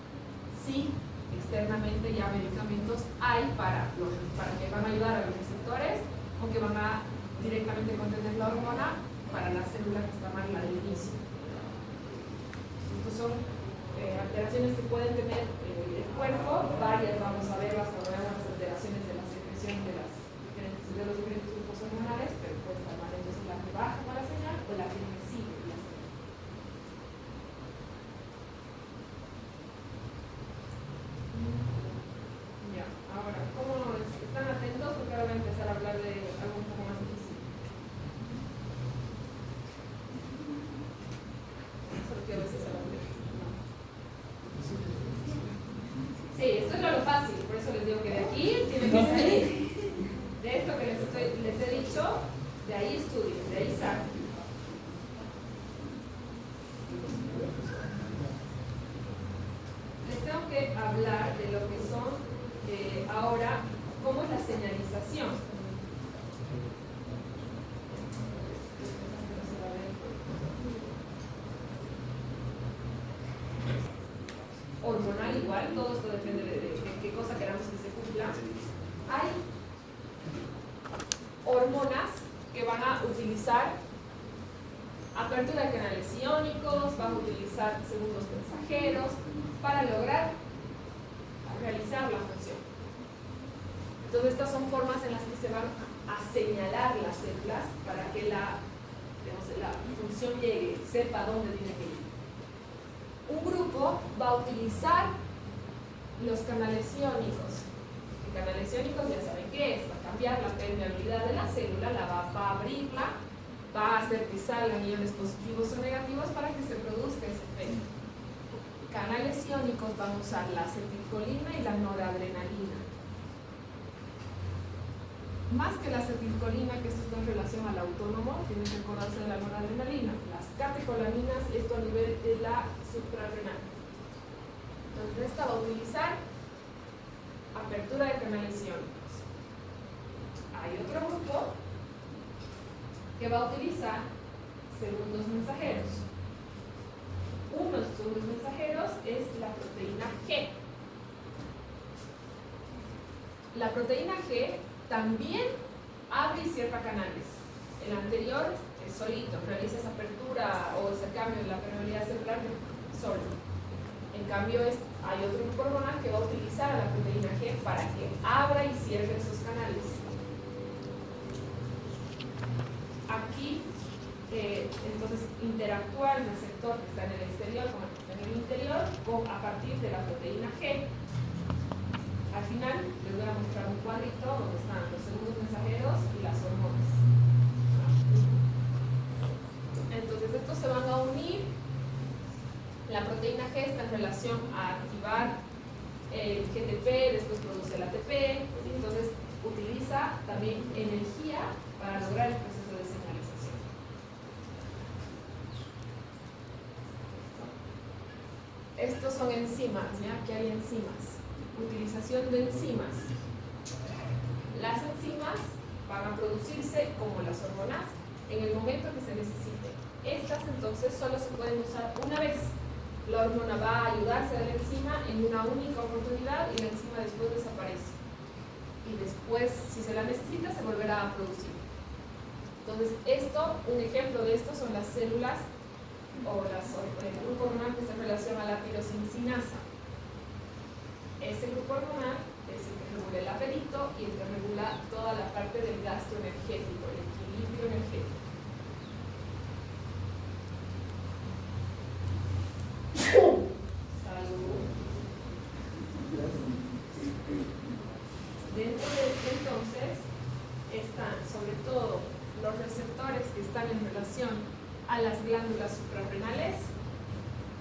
Sí, externamente ya medicamentos hay para que van a ayudar a los receptores o que van a directamente contener la hormona para la célula que está mal, la del inicio. Estos son alteraciones que pueden tener el cuerpo, varias vamos a verlas cuando veamos las alteraciones de la secreción de los diferentes grupos hormonales, pero puede estar mal entonces la que baja con la señal o la que recibe la señal. Ya, ahora, ¿cómo están atentos? Porque ahora voy a empezar a hablar de algo un poco más difícil. De ahí estudien, de ahí saquen. Les tengo que hablar de lo que son ahora, cómo es la señalización. Hormonal igual, todo esto depende de qué cosa queramos que se cumpla. Hay hormonas que van a utilizar apertura de canales iónicos, van a utilizar segundos mensajeros para lograr realizar la función. Entonces estas son formas en las que se van a señalar las células para que la función llegue, sepa dónde tiene que ir. Un grupo va a utilizar los canales iónicos. Los canales iónicos ya saben qué es, va a cambiar la permeabilidad de la célula, va a abrirla, va a hacer que salgan iones positivos o negativos para que se produzca ese efecto. Canales iónicos van a usar la acetilcolina y la noradrenalina. Más que la acetilcolina, que esto está en relación al autónomo, tienen que acordarse de la noradrenalina. Las catecolaminas, esto a nivel de la suprarrenal. Entonces esta va a utilizar apertura de canales iónicos. Hay otro grupo que va a utilizar segundos mensajeros. Uno de estos segundos mensajeros es la proteína G. La proteína G también abre y cierra canales. El anterior es solito, realiza esa apertura o ese cambio en la permeabilidad celular solo. En cambio, hay otro grupo hormonal que va a utilizar a la proteína G para que abra y cierre esos canales. Aquí, entonces, interactúa el receptor que está en el exterior con el que está en el interior a partir de la proteína G. Al final les voy a mostrar un cuadrito donde están los segundos mensajeros y las hormonas. Entonces estos se van a unir. La proteína G está en relación a activar el GTP, después produce el ATP, entonces utiliza también energía para lograr el proceso de señalización. Estos son enzimas, ¿ya? ¿Qué hay enzimas? Utilización de enzimas. Las enzimas van a producirse como las hormonas en el momento que se necesite. Estas entonces solo se pueden usar una vez. La hormona va a ayudarse a la enzima en una única oportunidad y la enzima después desaparece. Y después, si se la necesita, se volverá a producir. Entonces, un ejemplo de esto son las células o el grupo hormonal que está en relación a la tirosincinasa. Ese grupo hormonal es el que regula el apetito y el que regula toda la parte del gasto energético, el equilibrio energético. Salud. Dentro de esto entonces están sobre todo los receptores que están en relación a las glándulas suprarrenales,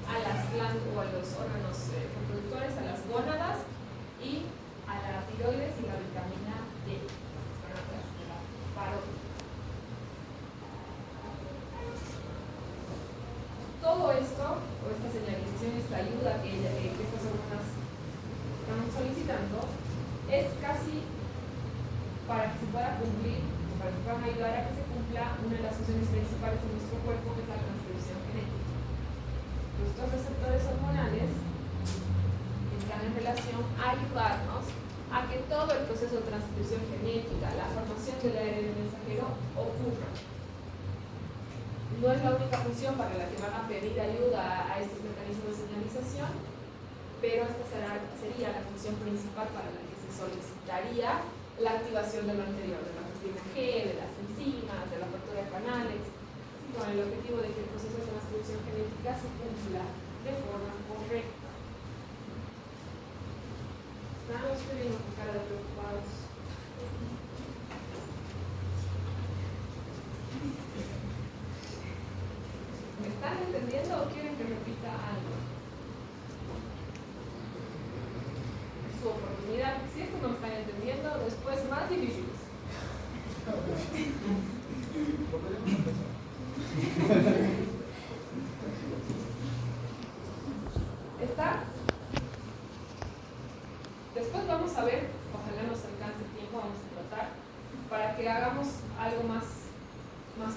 a los órganos reproductores, a las gónadas y a la tiroides y la vitamina D, que están atrás de la parótida. Todo esto, o esta señalización, esta ayuda que estas hormonas están solicitando, es casi para que se pueda cumplir, para que puedan ayudar a que se cumpla una de las funciones principales de nuestro cuerpo, que es la transcripción genética. Estos receptores hormonales están en relación a ayudarnos a que todo el proceso de transcripción genética, la formación del ARN mensajero ocurra. No es la única función para la que van a pedir ayuda a estos mecanismos de señalización, pero esta sería la función principal para la que se solicitaría la activación de lo anterior, de la proteína G, de las enzimas, de la apertura de canales, con el objetivo de que el proceso de transcripción genética se cumpla de forma correcta. Estamos viendo con cara de preocupados. ¿Me están entendiendo o quieren que repita algo? Es su oportunidad. Si esto no me están entendiendo, después más difíciles. ver, ojalá nos alcance el tiempo, vamos a tratar, para que hagamos algo más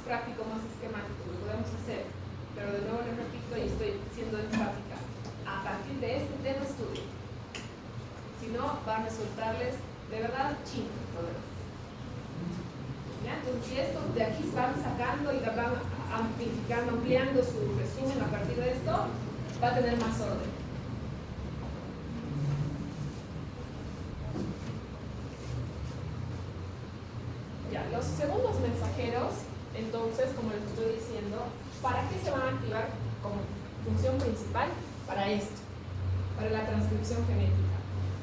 práctico, más esquemático, lo podemos hacer. Pero de nuevo les repito y estoy siendo enfática, a partir de este tema estudio. Si no, va a resultarles de verdad chingo todo lo demás. ¿Ya? Entonces, si esto de aquí van sacando y van amplificando, ampliando su resumen a partir de esto, va a tener más orden. Ya, los segundos mensajeros, entonces, como les estoy diciendo, ¿para qué se van a activar como función principal? Para esto, para la transcripción genética.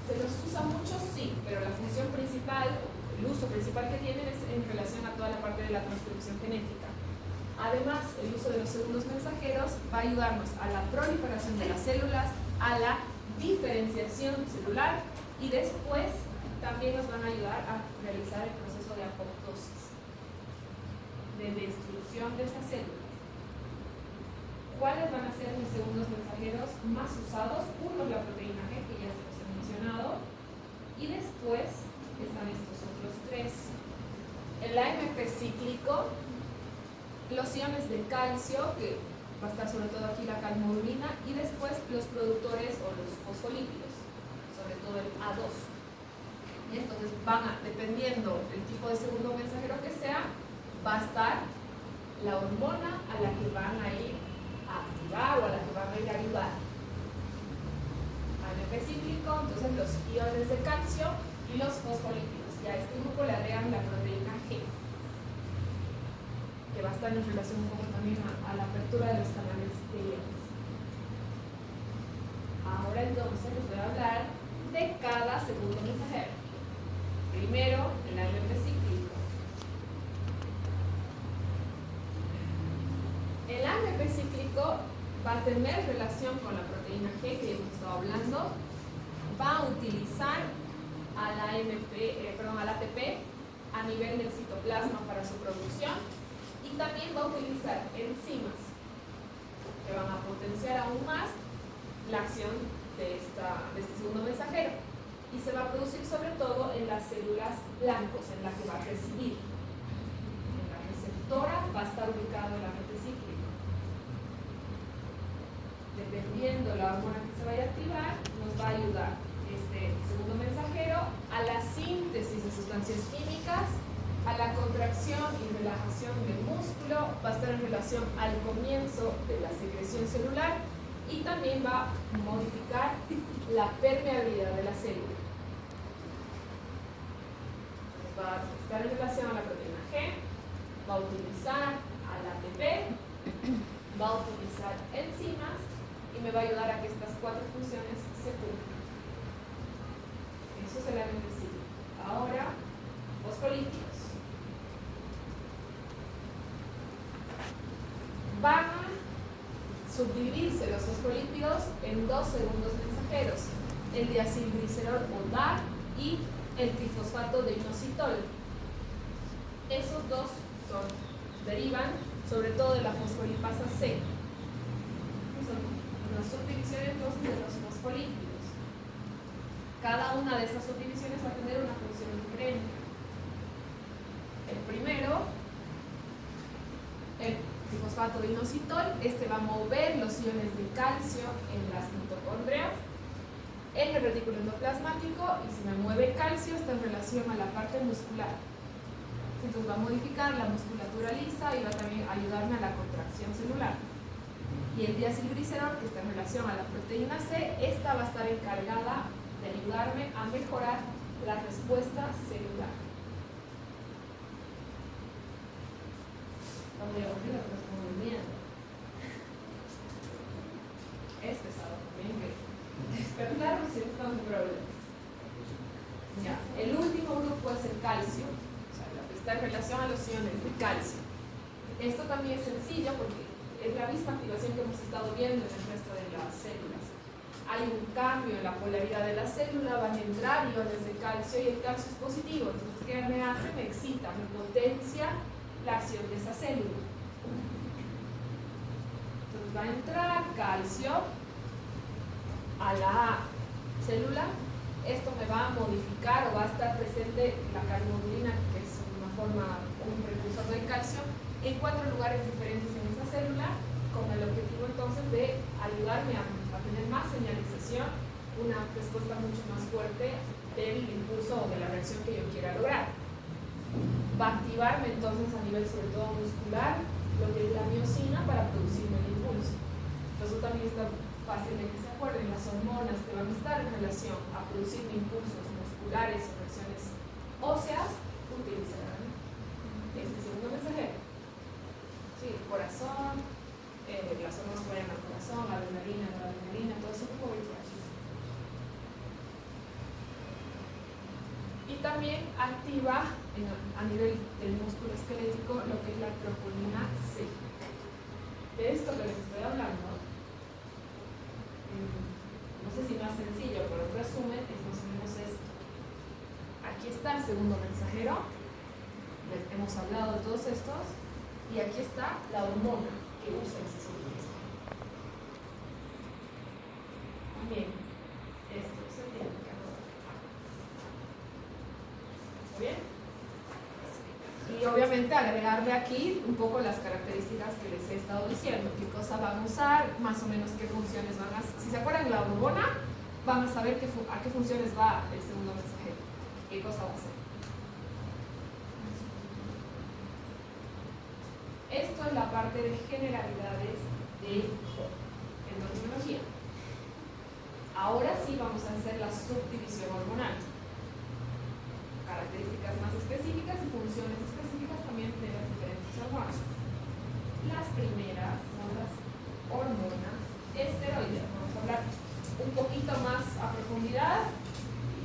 ¿Se los usa mucho? Sí, pero la función principal, el uso principal que tienen es en relación a toda la parte de la transcripción genética. Además, el uso de los segundos mensajeros va a ayudarnos a la proliferación de las células, a la diferenciación celular y después también nos van a ayudar a realizar el proceso de apoptosis, de destrucción de estas células. ¿Cuáles van a ser mis segundos mensajeros más usados? Uno es la proteína G, que ya se los he mencionado, y después están estos otros tres. El AMP cíclico, los iones de calcio, que va a estar sobre todo aquí la calmodulina, y después los productores o los fosfolípidos, sobre todo el A2. Y entonces dependiendo del tipo de segundo mensajero que sea, va a estar la hormona a la que van a ir a activar o a la que van a ir a ayudar. AMP cíclico, entonces los iones de calcio y los fosfolípidos. Y a este grupo le agregan la proteína G, que va a estar en relación un poco también a la apertura de los canales de iones. Ahora entonces les voy a hablar de cada segundo mensajero. Primero, el AMP cíclico. El AMP cíclico va a tener relación con la proteína G que hemos estado hablando, va a utilizar al ATP a nivel del citoplasma para su producción y también va a utilizar enzimas que van a potenciar aún más la acción de este segundo mensajero y se va a producir sobre todo en las células blancos en las que va a residir. En la receptora va a estar ubicado el AMP cíclico. Dependiendo la hormona que se vaya a activar, nos va a ayudar este segundo mensajero a la síntesis de sustancias químicas, a la contracción y relajación del músculo, va a estar en relación al comienzo de la secreción celular y también va a modificar la permeabilidad de la célula. Va a estar en relación a la proteína G, va a utilizar al ATP, va a utilizar enzimas y me va a ayudar a que estas cuatro funciones se cumplan. Eso es el AMP cíclico. Ahora, fosfolípidos. Van a subdividirse los fosfolípidos en dos segundos mensajeros, el diacilglicerol o DAR y el trifosfato de inositol. Esos dos derivan sobre todo de la fosfolipasa C. Son las subdivisiones entonces de los fosfolípidos. Cada una de esas subdivisiones va a tener una función diferente. El primero, el trifosfato de inositol, va a mover los iones de calcio en las mitocondrias, en el retículo endoplasmático, y si me mueve calcio está en relación a la parte muscular. Entonces va a modificar la musculatura lisa y va a también ayudarme a la contracción celular. Y el diacilglicerol, que está en relación a la proteína C, esta va a estar encargada de ayudarme a mejorar la respuesta celular. Está muy aburrido, pero está muy bien. Es pesado también que despertarme si no estamos en problemas. Ya. El último grupo es el calcio, o sea, lo que está en relación a los iones de calcio. Esto también es sencillo porque es la misma activación que hemos estado viendo en el resto de las células. Hay un cambio en la polaridad de la célula, van a entrar iones de calcio y el calcio es positivo. Entonces, ¿qué me hace? Me excita, me potencia la acción de esa célula. Entonces va a entrar calcio a la célula, esto me va a modificar o va a estar presente la calmodulina, que es un precursor del calcio, en 4 lugares diferentes en esa célula, con el objetivo entonces de ayudarme a tener más señalización, una respuesta mucho más fuerte del impulso o de la reacción que yo quiera lograr. Va a activarme entonces a nivel sobre todo muscular lo que es la miocina para producirme el impulso. Entonces también está fácil de que se acuerden, las hormonas que van a estar en relación a producir impulsos musculares o reacciones óseas utilizarán este segundo mensajero. Sí, el corazón, las hormonas que vayan al corazón, la adrenalina, todo eso como voy por aquí. Y también activa a nivel del músculo esquelético lo que es la troponina C. De esto que les estoy hablando, no sé si más sencillo, pero en resumen es más o menos esto. Aquí está el segundo mensajero, hemos hablado de todos estos, y aquí está la hormona que usa ese segundo mensajero. Bien, esto se tiene que anotar. ¿Está bien? Y obviamente agregarle aquí un poco las características que les he estado diciendo, qué cosa van a usar, más o menos qué funciones van a hacer. Si se acuerdan de la hormona, van a saber a qué funciones va el segundo mensajero, qué cosa va a hacer. Esto es la parte de generalidades de endocrinología. Ahora sí vamos a hacer la subdivisión hormonal. Características más específicas y funciones específicas también de las diferentes hormonas. Las primeras son las hormonas esteroides. Vamos a hablar un poquito más a profundidad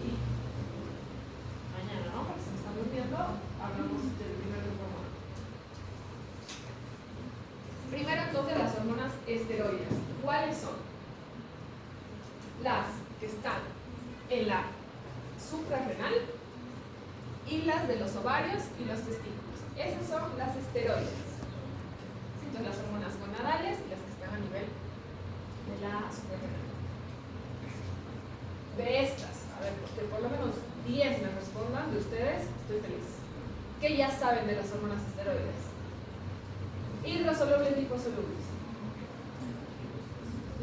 y mañana, ¿no? Porque se me están durmiendo, hablamos del primer grupo hormonal. Primero entonces las hormonas esteroides. ¿Cuáles son? Las que están en la suprarrenal y las de los ovarios y los testículos. Esas son las esteroides. Entonces las hormonas gonadales y las que están a nivel de la suprarrenal. De estas, a ver, que por lo menos 10 me respondan de ustedes, estoy feliz. ¿Qué ya saben de las hormonas esteroides? Hidrosolubles, liposolubles.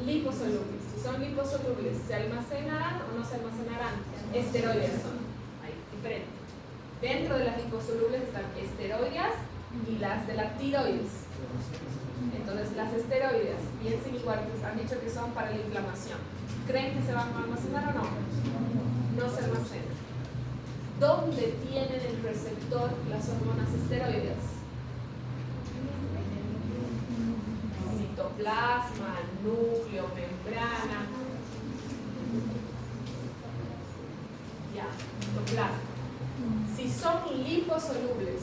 Liposolubles. Si son liposolubles, ¿se almacenarán o no se almacenarán? Esteroides son. Ahí, diferente. Dentro de las liposolubles están esteroides y las de la tiroides. Entonces, las esteroides, piensen igual, que han dicho que son para la inflamación. ¿Creen que se van a almacenar o no? No se almacenan. ¿Dónde tienen el receptor las hormonas esteroides? Citoplasma, núcleo, membrana. Ya, citoplasma. Si son liposolubles,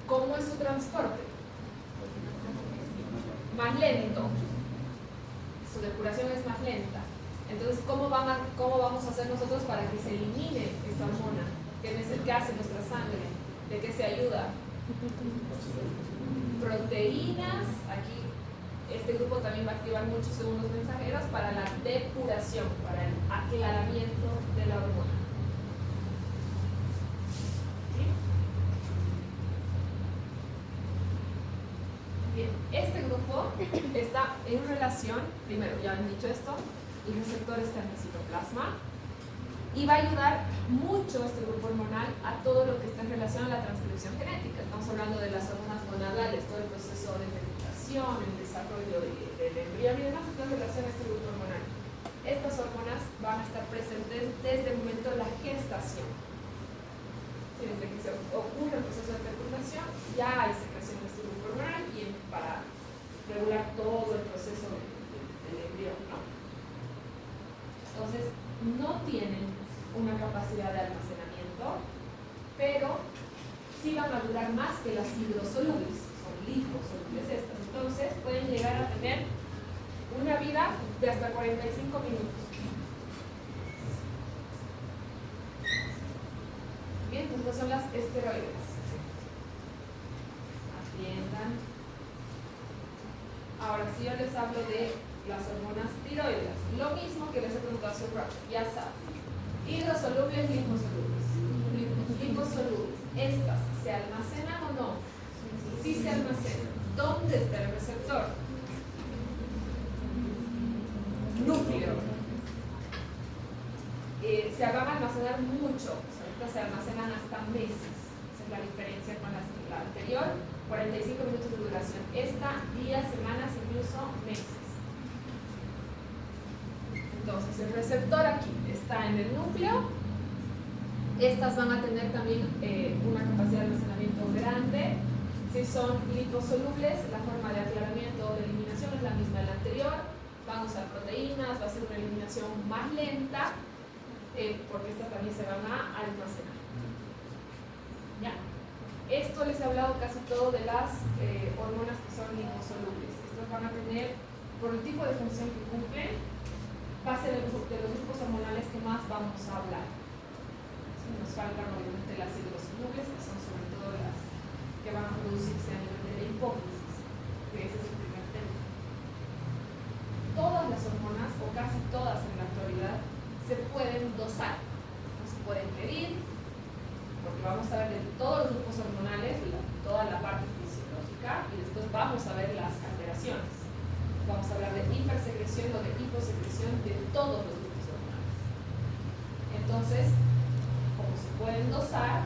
¿cómo es su transporte? Más lento. Su depuración es más lenta. Entonces, ¿cómo vamos a hacer nosotros para que se elimine esta hormona? ¿Qué es el que hace nuestra sangre? ¿De qué se ayuda? Proteínas. Aquí este grupo también va a activar muchos segundos mensajeros para la depuración, para el aclaramiento de la hormona. Bien, este grupo está en relación, primero ya han dicho esto, el receptor está en el citoplasma y va a ayudar mucho este grupo hormonal a todo lo que está en relación a la transcripción genética. Estamos hablando de las hormonas gonadales, todo el proceso de fecundación, el desarrollo del embrión y demás está en relación a este grupo hormonal. Estas hormonas van a estar presentes desde el momento de la gestación. Desde que se ocurre el proceso de fecundación, ya hay secreción de este grupo hormonal y para regular todo el proceso del embrión, ¿no? Entonces, no tienen una capacidad de almacenamiento, pero sí van a durar más que las hidrosolubles, son liposolubles estas. Entonces, pueden llegar a tener una vida de hasta 45 minutos. Bien, entonces son las esteroides. Atiendan. Ahora sí yo les hablo de las hormonas tiroides. Lo mismo que les he preguntado hace un rato, ya saben. Hidrosolubles, liposolubles. Liposolubles. ¿Estas se almacenan o no? Sí se almacenan. ¿Dónde está el receptor? Núcleo. Se van a almacenar mucho. Ahorita se almacenan hasta meses. Esa es la diferencia con la anterior. 45 minutos de duración. Esta, días, semanas, incluso meses. Entonces, el receptor aquí está en el núcleo. Estas van a tener también una capacidad de almacenamiento grande. Si son liposolubles, la forma de aclaramiento o de eliminación es la misma de la anterior. Van a usar proteínas, va a ser una eliminación más lenta, porque estas también se van a almacenar. ¿Ya? Esto les he hablado casi todo de las hormonas que son liposolubles. Estas van a tener, por el tipo de función que cumplen, va a ser de los grupos hormonales que más vamos a hablar. Nos faltan obviamente las hidrosolubles, que son sobre todo las que van a producirse a nivel de la hipófisis, que ese es el primer tema. Todas las hormonas, o casi todas en la actualidad, se pueden dosar, no se pueden medir, porque vamos a ver de todos los grupos hormonales, toda la parte fisiológica, y después vamos a ver las alteraciones. Vamos a hablar de hipersecreción o de hiposecreción de todos los grupos hormonales. Entonces, como se pueden dosar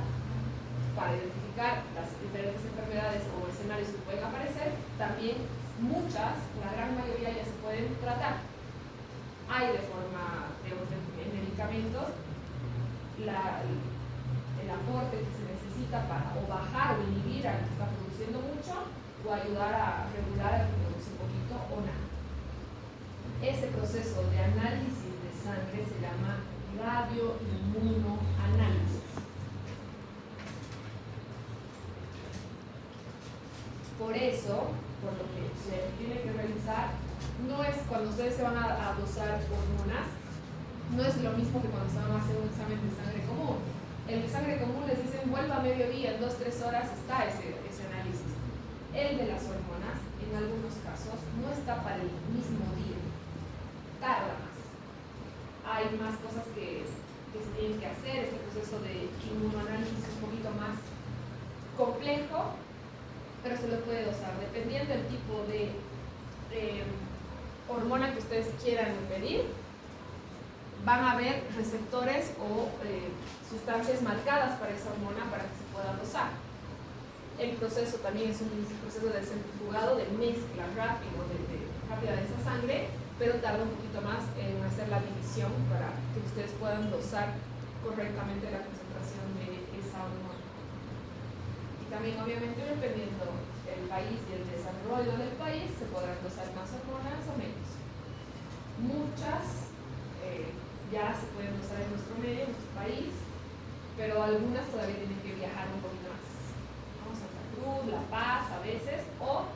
para identificar las diferentes enfermedades o escenarios que pueden aparecer, también muchas, la gran mayoría ya se pueden tratar. Hay de forma de medicamentos el aporte que se necesita para o bajar o inhibir al que está produciendo mucho o ayudar a regular al que produce un poquito o nada. Ese proceso de análisis de sangre se llama radioinmunoanálisis. Por eso, por lo que se tiene que realizar, no es cuando ustedes se van a dosar hormonas, no es lo mismo que cuando se van a hacer un examen de sangre común. El de sangre común les dicen vuelva a mediodía, en 2-3 horas está ese análisis. El de las hormonas, en algunos casos, no está para el mismo día, tarda más. Hay más cosas que se tienen que hacer, este proceso de inmunoanálisis es un poquito más complejo, pero se lo puede dosar, dependiendo del tipo de hormona que ustedes quieran medir. Van a haber receptores o sustancias marcadas para esa hormona para que se pueda dosar. El proceso también es un proceso de centrifugado, de mezcla rápida de esa sangre, pero tarda un poquito más en hacer la división para que ustedes puedan dosar correctamente la concentración de esa hormona. Y también obviamente dependiendo del país y el desarrollo del país se podrán dosar más hormonas o menos. Muchas ya se pueden dosar en nuestro medio, en nuestro país, pero algunas todavía tienen que viajar un poquito más. Vamos a Santa Cruz, La Paz a veces, o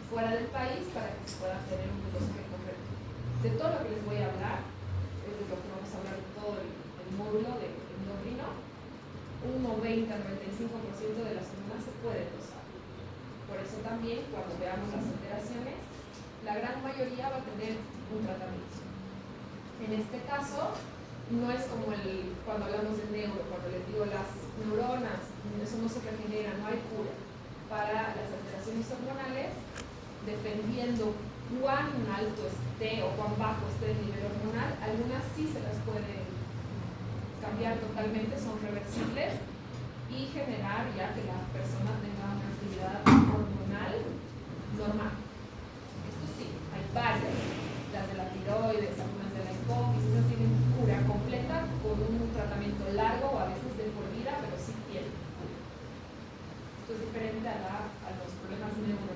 fuera del país para que se puedan tener un dosaje correcto. De todo lo que les voy a hablar, es de lo que vamos a hablar de todo el módulo de endocrino, un 90-95% de las hormonas se pueden dosar. Por eso también cuando veamos las alteraciones, la gran mayoría va a tener un tratamiento. En este caso, no es como cuando hablamos de neuro, cuando les digo las neuronas, eso no se regenera, no hay cura. Para las alteraciones hormonales, dependiendo cuán alto esté o cuán bajo esté el nivel hormonal, algunas sí se las pueden cambiar totalmente, son reversibles y generar ya que la persona tenga una actividad hormonal normal. Esto sí, hay varias, las de la tiroides, algunas de la hipófisis, no tienen cura completa con un tratamiento largo o a veces de por vida, pero sí tienen cura. Esto es diferente a los problemas neurológicos